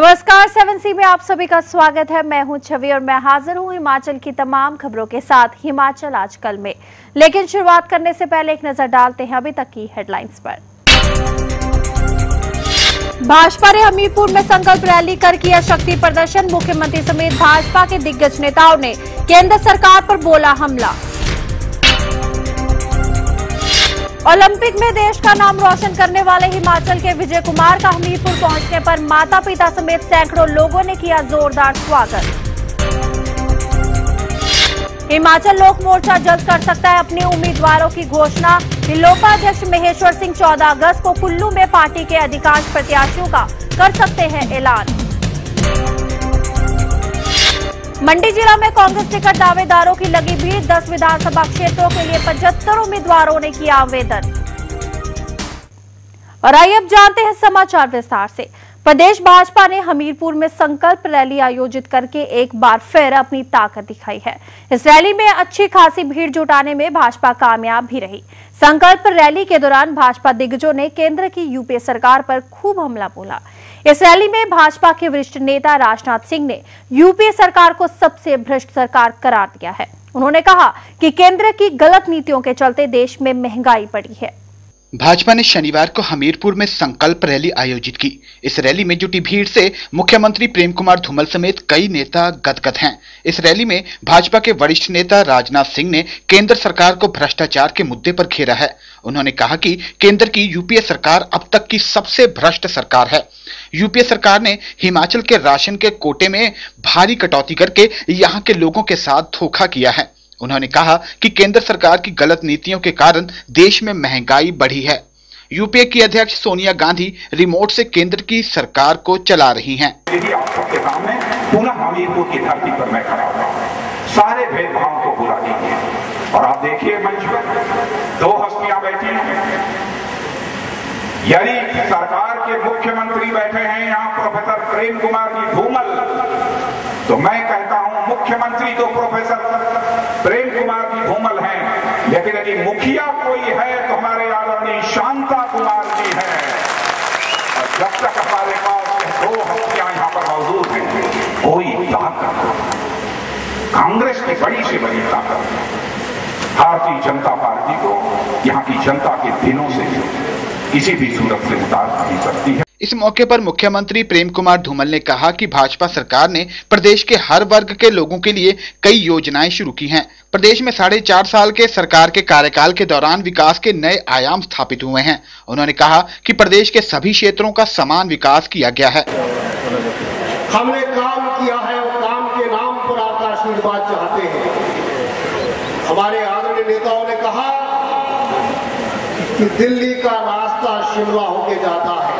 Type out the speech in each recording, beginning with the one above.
नमस्कार 7C में आप सभी का स्वागत है। मैं हूं छवि और मैं हाजिर हूं हिमाचल की तमाम खबरों के साथ हिमाचल आजकल में। लेकिन शुरुआत करने से पहले एक नजर डालते हैं अभी तक की हेडलाइंस पर। भाजपा ने हमीरपुर में संकल्प रैली कर किया शक्ति प्रदर्शन। मुख्यमंत्री समेत भाजपा के दिग्गज नेताओं ने केंद्र सरकार पर बोला हमला। ओलंपिक में देश का नाम रोशन करने वाले हिमाचल के विजय कुमार का हमीरपुर पहुंचने पर माता पिता समेत सैकड़ों लोगों ने किया जोरदार स्वागत। हिमाचल लोक मोर्चा जल्द कर सकता है अपने उम्मीदवारों की घोषणा। हिलोपा अध्यक्ष महेश्वर सिंह 14 अगस्त को कुल्लू में पार्टी के अधिकांश प्रत्याशियों का कर सकते हैं ऐलान। मंडी जिला में कांग्रेस टिकट दावेदारों की लगी भीड़। 10 विधानसभा क्षेत्रों के लिए 75 उम्मीदवारों ने किया आवेदन। और आइए अब जानते हैं समाचार विस्तार से। प्रदेश भाजपा ने हमीरपुर में संकल्प रैली आयोजित करके एक बार फिर अपनी ताकत दिखाई है। इस रैली में अच्छी खासी भीड़ जुटाने में भाजपा कामयाब भी रही। संकल्प रैली के दौरान भाजपा दिग्गजों ने केंद्र की यूपीए सरकार पर खूब हमला बोला। इस रैली में भाजपा के वरिष्ठ नेता राजनाथ सिंह ने यूपीए सरकार को सबसे भ्रष्ट सरकार करार दिया है। उन्होंने कहा कि केंद्र की गलत नीतियों के चलते देश में महंगाई बढ़ी है। भाजपा ने शनिवार को हमीरपुर में संकल्प रैली आयोजित की। इस रैली में जुटी भीड़ से मुख्यमंत्री प्रेम कुमार धूमल समेत कई नेता गदगद हैं। इस रैली में भाजपा के वरिष्ठ नेता राजनाथ सिंह ने केंद्र सरकार को भ्रष्टाचार के मुद्दे पर घेरा है। उन्होंने कहा कि केंद्र की यूपीए सरकार अब तक की सबसे भ्रष्ट सरकार है। यूपीए सरकार ने हिमाचल के राशन के कोटे में भारी कटौती करके यहाँ के लोगों के साथ धोखा किया है। उन्होंने कहा कि केंद्र सरकार की गलत नीतियों के कारण देश में महंगाई बढ़ी है। यूपीए की अध्यक्ष सोनिया गांधी रिमोट से केंद्र की सरकार को चला रही हैं। आप सबके सामने पुनः हमीरपुर की धरती पर मैं खड़ा हुआ हूं। सारे भेदभाव को भुला दीजिए और आप देखिए मंच पर 2 हस्तियां बैठी हैं। यदि सरकार के मुख्यमंत्री बैठे हैं यहाँ प्रोफेसर प्रेम कुमार जी धूमल, तो मैं कहता हूं मुख्यमंत्री तो प्रोफेसर प्रेम कुमार जी धूमल हैं, लेकिन यदि मुखिया कोई है तो हमारे आदरणीय शांता कुमार जी हैं। और जब तक हमारे पास 2 हस्तियां यहाँ पर मौजूद हैं, कोई ताकत, कांग्रेस की बड़ी से बड़ी ताकत भारतीय जनता पार्टी को यहाँ की जनता के दिनों से किसी भी सूरत से उतार नहीं सकती है। इस मौके पर मुख्यमंत्री प्रेम कुमार धूमल ने कहा कि भाजपा सरकार ने प्रदेश के हर वर्ग के लोगों के लिए कई योजनाएं शुरू की हैं। प्रदेश में 4.5 साल के सरकार के कार्यकाल के दौरान विकास के नए आयाम स्थापित हुए हैं। उन्होंने कहा कि प्रदेश के सभी क्षेत्रों का समान विकास किया गया है। हमने काम किया है और काम के नाम पर आपका आशीर्वाद चाहते हैं। हमारे आदरणीय नेताओं ने कहा कि दिल्ली का रास्ता शिमला होके जाता है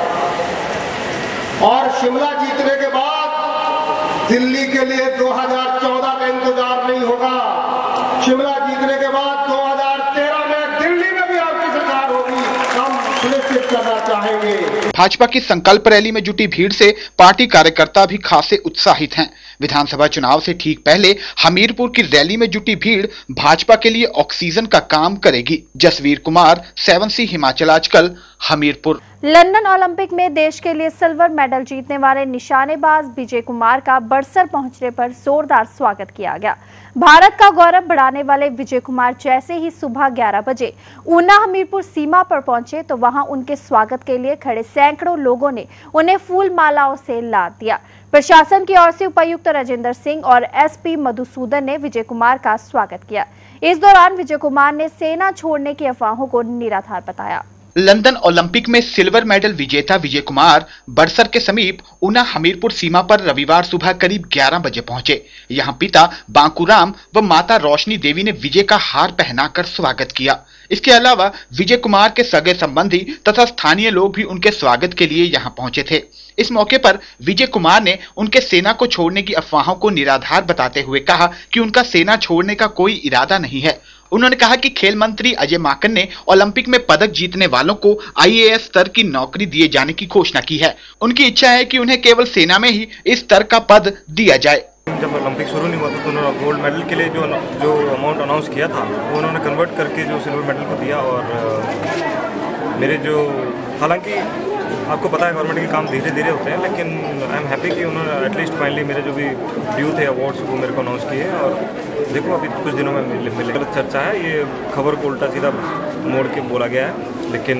और शिमला जीतने के बाद दिल्ली के लिए 2014 का इंतजार नहीं होगा। शिमला जीतने के बाद 2013 में दिल्ली में भी आपकी सरकार होगी, हम सुनिश्चित करना चाहेंगे। भाजपा की संकल्प रैली में जुटी भीड़ से पार्टी कार्यकर्ता भी खासे उत्साहित हैं। विधानसभा चुनाव से ठीक पहले हमीरपुर की रैली में जुटी भीड़ भाजपा के लिए ऑक्सीजन का काम करेगी। जसवीर कुमार, 7C हिमाचल आजकल, हमीरपुर। लंदन ओलंपिक में देश के लिए सिल्वर मेडल जीतने वाले निशानेबाज विजय कुमार का बड़सर पहुंचने पर जोरदार स्वागत किया गया। भारत का गौरव बढ़ाने वाले विजय कुमार जैसे ही सुबह 11 बजे ऊना हमीरपुर सीमा पर पहुंचे तो वहां उनके स्वागत के लिए खड़े सैकड़ों लोगों ने उन्हें फूल मालाओं से लाद दिया। प्रशासन की ओर से उपायुक्त राजेंद्र सिंह और एसपी मधुसूदन ने विजय कुमार का स्वागत किया। इस दौरान विजय कुमार ने सेना छोड़ने की अफवाहों को निराधार बताया। लंदन ओलंपिक में सिल्वर मेडल विजेता विजय कुमार बड़सर के समीप ऊना हमीरपुर सीमा पर रविवार सुबह करीब 11 बजे पहुंचे। यहां पिता बांकुराम व माता रोशनी देवी ने विजय का हार पहनाकर स्वागत किया। इसके अलावा विजय कुमार के सगे संबंधी तथा स्थानीय लोग भी उनके स्वागत के लिए यहां पहुंचे थे। इस मौके पर विजय कुमार ने उनके सेना को छोड़ने की अफवाहों को निराधार बताते हुए कहा कि उनका सेना छोड़ने का कोई इरादा नहीं है। उन्होंने कहा कि खेल मंत्री अजय माकन ने ओलंपिक में पदक जीतने वालों को IAS स्तर की नौकरी दिए जाने की घोषणा की है। उनकी इच्छा है कि उन्हें केवल सेना में ही इस स्तर का पद दिया जाए। जब ओलंपिक शुरू नहीं हुआ था तो उन्होंने गोल्ड मेडल के लिए जो अमाउंट अनाउंस किया था वो उन्होंने कन्वर्ट करके जो सिल्वर मेडल को दिया। और मेरे जो हालांकि आपको पता है गवर्नमेंट के काम धीरे धीरे होते हैं, लेकिन आई एम हैप्पी कि उन्होंने एटलीस्ट फाइनली मेरे जो भी ड्यू थे अवार्ड्स वो मेरे को अनाउंस किए। और देखो अभी कुछ दिनों में मिले। गलत चर्चा है, ये खबर को उल्टा सीधा मोड़ के बोला गया है, लेकिन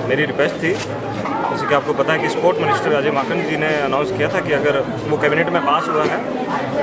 मेरी रिक्वेस्ट थी, जैसे कि आपको पता है कि स्पोर्ट मिनिस्टर अजय माकन जी ने अनाउंस किया था कि अगर वो कैबिनेट में पास हुआ है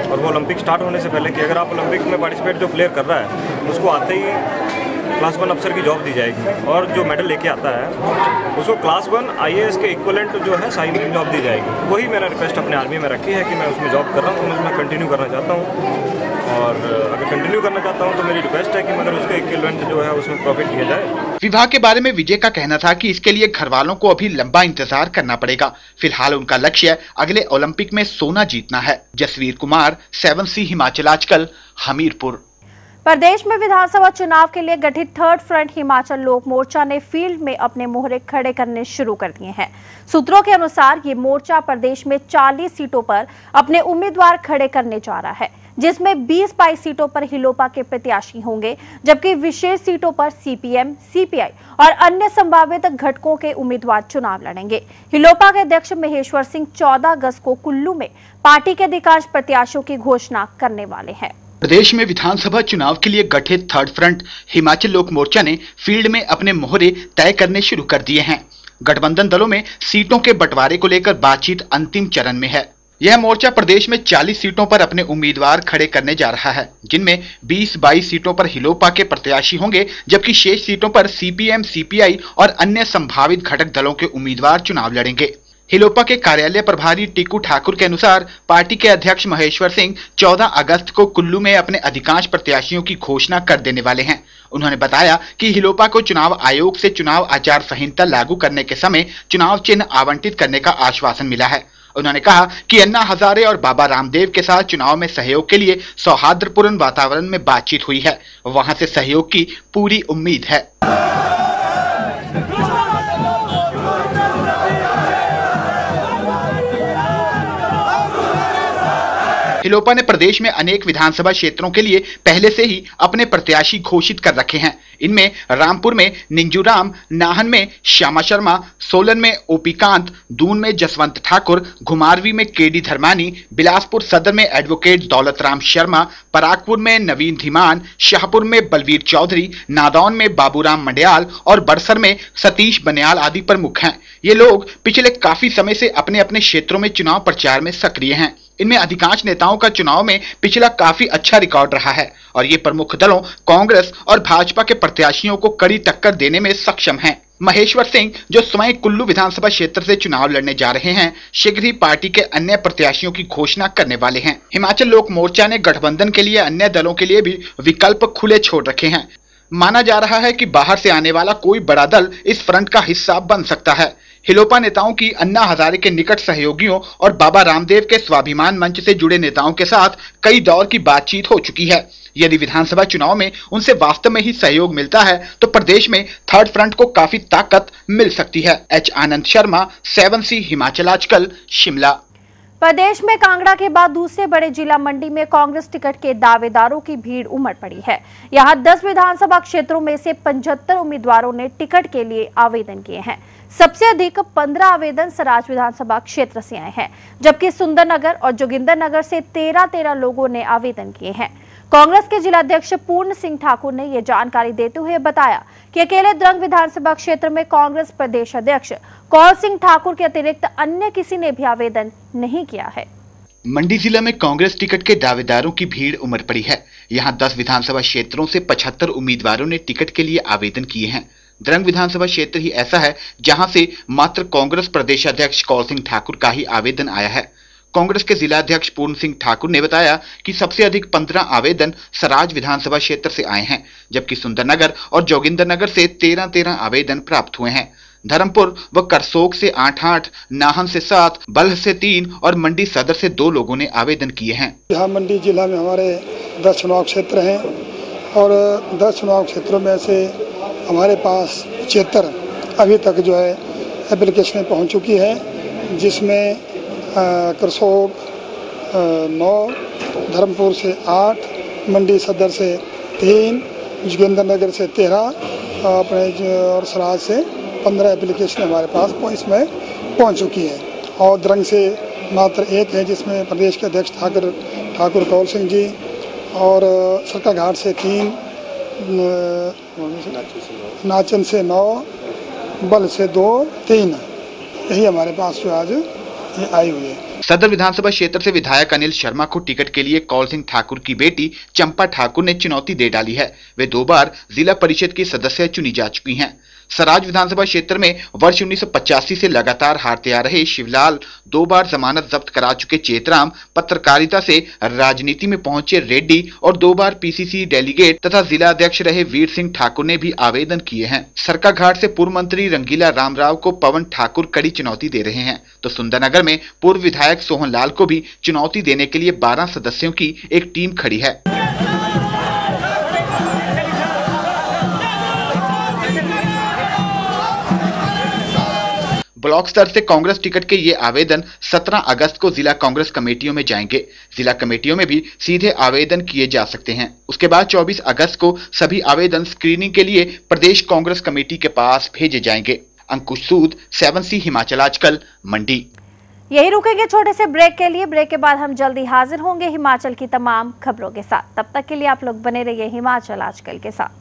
और वो ओलंपिक स्टार्ट होने से पहले कि अगर आप ओलंपिक में पार्टिसिपेट जो प्लेयर कर रहा है उसको आते ही क्लास 1 अफसर की जॉब दी जाएगी, और जो मेडल लेके आता है उसको क्लास 1 IAS के इक्वलेंट जो है साइन की जॉब दी जाएगी। वही मैंने रिक्वेस्ट अपने आर्मी में रखी है कि मैं उसमें जॉब कर रहा हूँ, तो मैं उसमें कंटिन्यू करना चाहता हूँ। और अगर कंटिन्यू करना चाहता हूँ तो मेरी रिक्वेस्ट है कि मगर उसका इक्वलेंट जो है उसमें प्रॉफिट दिया जाए। विवाह के बारे में विजय का कहना था कि इसके लिए घर वालों को अभी लंबा इंतजार करना पड़ेगा। फिलहाल उनका लक्ष्य अगले ओलंपिक में सोना जीतना है। जसवीर कुमार, 7C हिमाचल आजकल, हमीरपुर। प्रदेश में विधानसभा चुनाव के लिए गठित थर्ड फ्रंट हिमाचल लोक मोर्चा ने फील्ड में अपने मोहरे खड़े करने शुरू कर दिए हैं। सूत्रों के अनुसार ये मोर्चा प्रदेश में 40 सीटों पर अपने उम्मीदवार खड़े करने जा रहा है, जिसमें 20-22 सीटों पर हिलोपा के प्रत्याशी होंगे, जबकि विशेष सीटों पर CPM, CPI और अन्य संभावित घटकों के उम्मीदवार चुनाव लड़ेंगे। हिलोपा के अध्यक्ष महेश्वर सिंह 14 अगस्त को कुल्लू में पार्टी के अधिकांश प्रत्याशियों की घोषणा करने वाले हैं। प्रदेश में विधानसभा चुनाव के लिए गठित थर्ड फ्रंट हिमाचल लोक मोर्चा ने फील्ड में अपने मोहरे तय करने शुरू कर दिए हैं। गठबंधन दलों में सीटों के बंटवारे को लेकर बातचीत अंतिम चरण में है। यह मोर्चा प्रदेश में 40 सीटों पर अपने उम्मीदवार खड़े करने जा रहा है, जिनमें 20-22 सीटों पर हिलोपा के प्रत्याशी होंगे, जबकि शेष सीटों पर CPM, CPI और अन्य संभावित घटक दलों के उम्मीदवार चुनाव लड़ेंगे। हिलोपा के कार्यालय प्रभारी टीकू ठाकुर के अनुसार पार्टी के अध्यक्ष महेश्वर सिंह 14 अगस्त को कुल्लू में अपने अधिकांश प्रत्याशियों की घोषणा कर देने वाले हैं। उन्होंने बताया कि हिलोपा को चुनाव आयोग से चुनाव आचार संहिता लागू करने के समय चुनाव चिन्ह आवंटित करने का आश्वासन मिला है। उन्होंने कहा कि अन्ना हजारे और बाबा रामदेव के साथ चुनाव में सहयोग के लिए सौहार्दपूर्ण वातावरण में बातचीत हुई है। वहां से सहयोग की पूरी उम्मीद है। हिलोपा ने प्रदेश में अनेक विधानसभा क्षेत्रों के लिए पहले से ही अपने प्रत्याशी घोषित कर रखे हैं। इनमें रामपुर में निंजूराम, नाहन में श्यामा शर्मा, सोलन में OP कांत, दून में जसवंत ठाकुर, घुमारवी में KD धर्मानी, बिलासपुर सदर में एडवोकेट दौलत राम शर्मा, परागपुर में नवीन धीमान, शाहपुर में बलवीर चौधरी, नादौन में बाबूराम मंडियाल और बड़सर में सतीश बनियाल आदि प्रमुख हैं। ये लोग पिछले काफी समय से अपने अपने क्षेत्रों में चुनाव प्रचार में सक्रिय हैं। इनमें अधिकांश नेताओं का चुनाव में पिछला काफी अच्छा रिकॉर्ड रहा है और ये प्रमुख दलों कांग्रेस और भाजपा के प्रत्याशियों को कड़ी टक्कर देने में सक्षम हैं। महेश्वर सिंह, जो स्वयं कुल्लू विधानसभा क्षेत्र से चुनाव लड़ने जा रहे हैं, शीघ्र ही पार्टी के अन्य प्रत्याशियों की घोषणा करने वाले हैं। हिमाचल लोक मोर्चा ने गठबंधन के लिए अन्य दलों के लिए भी विकल्प खुले छोड़ रखे हैं। माना जा रहा है कि बाहर से आने वाला कोई बड़ा दल इस फ्रंट का हिस्सा बन सकता है। हिलोपा नेताओं की अन्ना हजारे के निकट सहयोगियों और बाबा रामदेव के स्वाभिमान मंच से जुड़े नेताओं के साथ कई दौर की बातचीत हो चुकी है। यदि विधानसभा चुनाव में उनसे वास्तव में ही सहयोग मिलता है तो प्रदेश में थर्ड फ्रंट को काफी ताकत मिल सकती है। H आनंद शर्मा, 7C हिमाचल आजकल, शिमला। प्रदेश में कांगड़ा के बाद दूसरे बड़े जिला मंडी में कांग्रेस टिकट के दावेदारों की भीड़ उमड़ पड़ी है। यहां 10 विधानसभा क्षेत्रों में से 75 उम्मीदवारों ने टिकट के लिए आवेदन किए हैं। सबसे अधिक 15 आवेदन सराज विधानसभा क्षेत्र से आए हैं, जबकि सुंदरनगर और जोगिंदरनगर से 13 लोगों ने आवेदन किए हैं। कांग्रेस के जिलाध्यक्ष पूर्ण सिंह ठाकुर ने यह जानकारी देते हुए बताया कि अकेले द्रंग विधानसभा क्षेत्र में कांग्रेस प्रदेश अध्यक्ष कौल सिंह ठाकुर के अतिरिक्त अन्य किसी ने भी आवेदन नहीं किया है। मंडी जिला में कांग्रेस टिकट के दावेदारों की भीड़ उमड़ पड़ी है। यहां 10 विधानसभा क्षेत्रों से 75 उम्मीदवारों ने टिकट के लिए आवेदन किए हैं। द्रंग विधानसभा क्षेत्र ही ऐसा है जहां से मात्र कांग्रेस प्रदेश अध्यक्ष कौल सिंह ठाकुर का ही आवेदन आया है। कांग्रेस के जिलाध्यक्ष पूर्ण सिंह ठाकुर ने बताया कि सबसे अधिक 15 आवेदन सराज विधानसभा क्षेत्र से आए हैं, जबकि सुंदरनगर और जोगिंदरनगर से 13 आवेदन प्राप्त हुए हैं। धर्मपुर व करसोग से 8, नाहन से 7, बल्ह से 3 और मंडी सदर से 2 लोगों ने आवेदन किए हैं। यहाँ मंडी जिला में हमारे 10 चुनाव क्षेत्र हैं और 10 चुनाव क्षेत्रों में से हमारे पास 75 अभी तक जो है एप्लीकेशनें पहुँच चुकी है, जिसमें करसोग 9, धर्मपुर से 8, मंडी सदर से 3, जोगिंदरनगर से 13 अपने और सराज से 15 एप्लीकेशन हमारे पास इसमें पहुंच चुकी है और द्रंग से मात्र एक है, जिसमें प्रदेश के अध्यक्ष ठाकुर कौल सिंह जी और सरकाघाट से 3, नाचन से 9, बल से 2, 3 यही हमारे पास जो आज आई हुई है। सदर विधानसभा क्षेत्र से विधायक अनिल शर्मा को टिकट के लिए कौल सिंह ठाकुर की बेटी चंपा ठाकुर ने चुनौती दे डाली है। वे 2 बार जिला परिषद की सदस्य चुनी जा चुकी हैं। सराज विधानसभा क्षेत्र में वर्ष 1985 से लगातार हारते आ रहे शिवलाल, 2 बार जमानत जब्त करा चुके चेतराम, पत्रकारिता से राजनीति में पहुंचे रेड्डी और 2 बार पीसीसी डेलीगेट तथा जिला अध्यक्ष रहे वीर सिंह ठाकुर ने भी आवेदन किए हैं। सरकाघाट से पूर्व मंत्री रंगीला रामराव को पवन ठाकुर कड़ी चुनौती दे रहे हैं, तो सुंदरनगर में पूर्व विधायक सोहन लाल को भी चुनौती देने के लिए 12 सदस्यों की एक टीम खड़ी है। ब्लॉक स्तर से कांग्रेस टिकट के ये आवेदन 17 अगस्त को जिला कांग्रेस कमेटियों में जाएंगे। जिला कमेटियों में भी सीधे आवेदन किए जा सकते हैं। उसके बाद 24 अगस्त को सभी आवेदन स्क्रीनिंग के लिए प्रदेश कांग्रेस कमेटी के पास भेजे जाएंगे। अंकुश सूद, 7C हिमाचल आजकल, मंडी। यही रुकेंगे छोटे से ब्रेक के लिए। ब्रेक के बाद हम जल्दी हाजिर होंगे हिमाचल की तमाम खबरों के साथ। तब तक के लिए आप लोग बने रहिए हिमाचल आजकल के साथ।